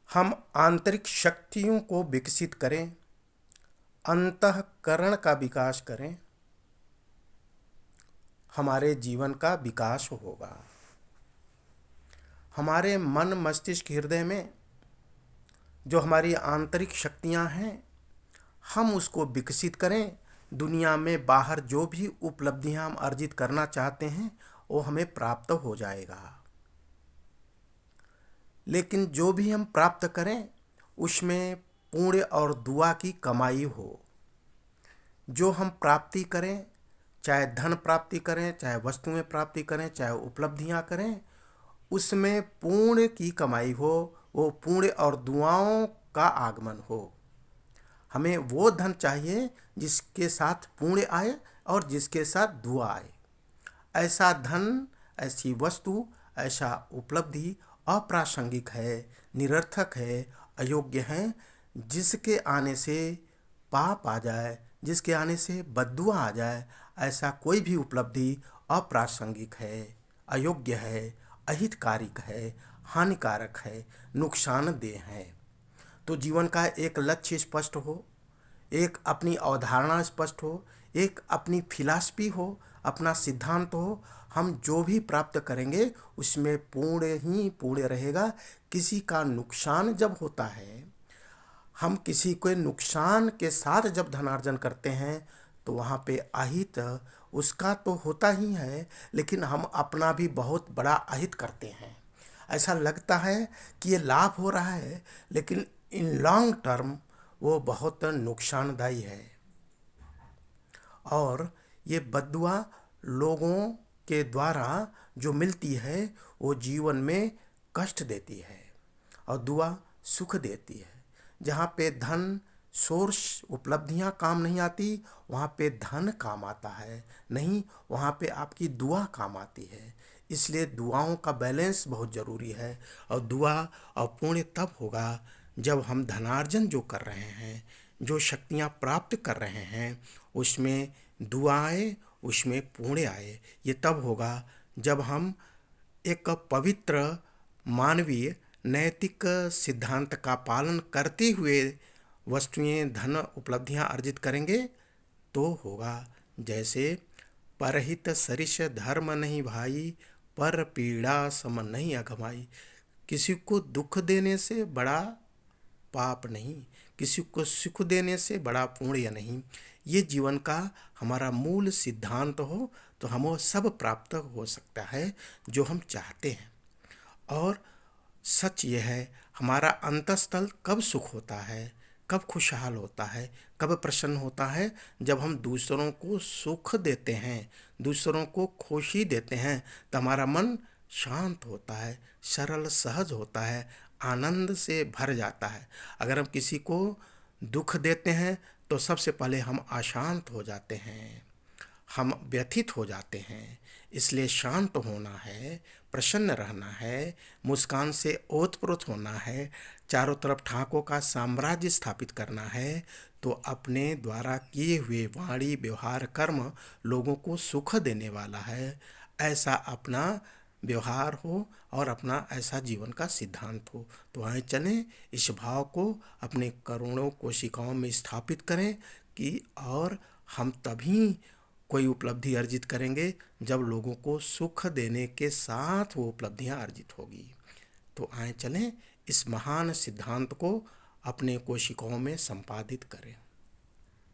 हम आंतरिक शक्तियों को विकसित करें, अंतःकरण का विकास करें, हमारे जीवन का विकास होगा। हमारे मन मस्तिष्क हृदय में जो हमारी आंतरिक शक्तियां हैं, हम उसको विकसित करें। दुनिया में बाहर जो भी उपलब्धियां हम अर्जित करना चाहते हैं वो हमें प्राप्त हो जाएगा। लेकिन जो भी हम प्राप्त करें उसमें पुण्य और दुआ की कमाई हो। जो हम प्राप्ति करें, चाहे धन प्राप्ति करें, चाहे वस्तुएं प्राप्ति करें, चाहे उपलब्धियां करें, उसमें पुण्य की कमाई हो, वो पुण्य और दुआओं का आगमन हो। हमें वो धन चाहिए जिसके साथ पुण्य आए और जिसके साथ दुआ आए। ऐसा धन, ऐसी वस्तु, ऐसा उपलब्धि अप्रासंगिक है, निरर्थक है, अयोग्य है। जिसके आने से पाप आ जाए, जिसके आने से बद्दुआ आ जाए, ऐसा कोई भी उपलब्धि अप्रासंगिक है, अयोग्य है, अहितकारिक है, हानिकारक है, नुकसानदेह है। तो जीवन का एक लक्ष्य स्पष्ट हो, एक अपनी अवधारणा स्पष्ट हो, एक अपनी फिलॉसफी हो, अपना सिद्धांत हो। हम जो भी प्राप्त करेंगे उसमें पूर्ण ही पूर्ण रहेगा। किसी का नुकसान जब होता है, हम किसी के नुकसान के साथ जब धनार्जन करते हैं तो वहाँ पे अहित उसका तो होता ही है, लेकिन हम अपना भी बहुत बड़ा अहित करते हैं। ऐसा लगता है कि ये लाभ हो रहा है, लेकिन इन लॉन्ग टर्म वो बहुत नुकसानदायी है। और ये बद्दुआ लोगों के द्वारा जो मिलती है वो जीवन में कष्ट देती है और दुआ सुख देती है। जहाँ पे धन, सोर्स, उपलब्धियाँ काम नहीं आती, वहाँ पे धन काम आता है। नहीं, वहाँ पे आपकी दुआ काम आती है। इसलिए दुआओं का बैलेंस बहुत ज़रूरी है। और दुआ और पुण्य तब होगा जब हम धनार्जन जो कर रहे हैं, जो शक्तियाँ प्राप्त कर रहे हैं, उसमें दुआ आए, उसमें पुण्य आए। ये तब होगा जब हम एक पवित्र मानवीय नैतिक सिद्धांत का पालन करते हुए वस्तुएं, धन, उपलब्धियां अर्जित करेंगे तो होगा। जैसे परहित सरिस धर्म नहीं भाई, पर पीड़ा सम नहीं अघमाई। किसी को दुख देने से बड़ा पाप नहीं, किसी को सुख देने से बड़ा पुण्य नहीं। ये जीवन का हमारा मूल सिद्धांत हो तो हम वो सब प्राप्त हो सकता है जो हम चाहते हैं। और सच यह है, हमारा अंतःस्थल कब सुख होता है, कब खुशहाल होता है, कब प्रसन्न होता है, जब हम दूसरों को सुख देते हैं, दूसरों को खुशी देते हैं, तो हमारा मन शांत होता है, सरल सहज होता है, आनंद से भर जाता है। अगर हम किसी को दुख देते हैं तो सबसे पहले हम अशांत हो जाते हैं, हम व्यथित हो जाते हैं। इसलिए शांत होना है, प्रसन्न रहना है, मुस्कान से ओतप्रोत होना है, चारों तरफ ठाकों का साम्राज्य स्थापित करना है। तो अपने द्वारा किए हुए वाणी, व्यवहार, कर्म लोगों को सुख देने वाला है, ऐसा अपना व्यवहार हो और अपना ऐसा जीवन का सिद्धांत हो। तो आए चलें इस भाव को अपने करोड़ों कोशिकाओं में स्थापित करें कि और हम तभी कोई उपलब्धि अर्जित करेंगे जब लोगों को सुख देने के साथ वो उपलब्धियां अर्जित होगी। तो आए चलें इस महान सिद्धांत को अपने कोशिकाओं में संपादित करें।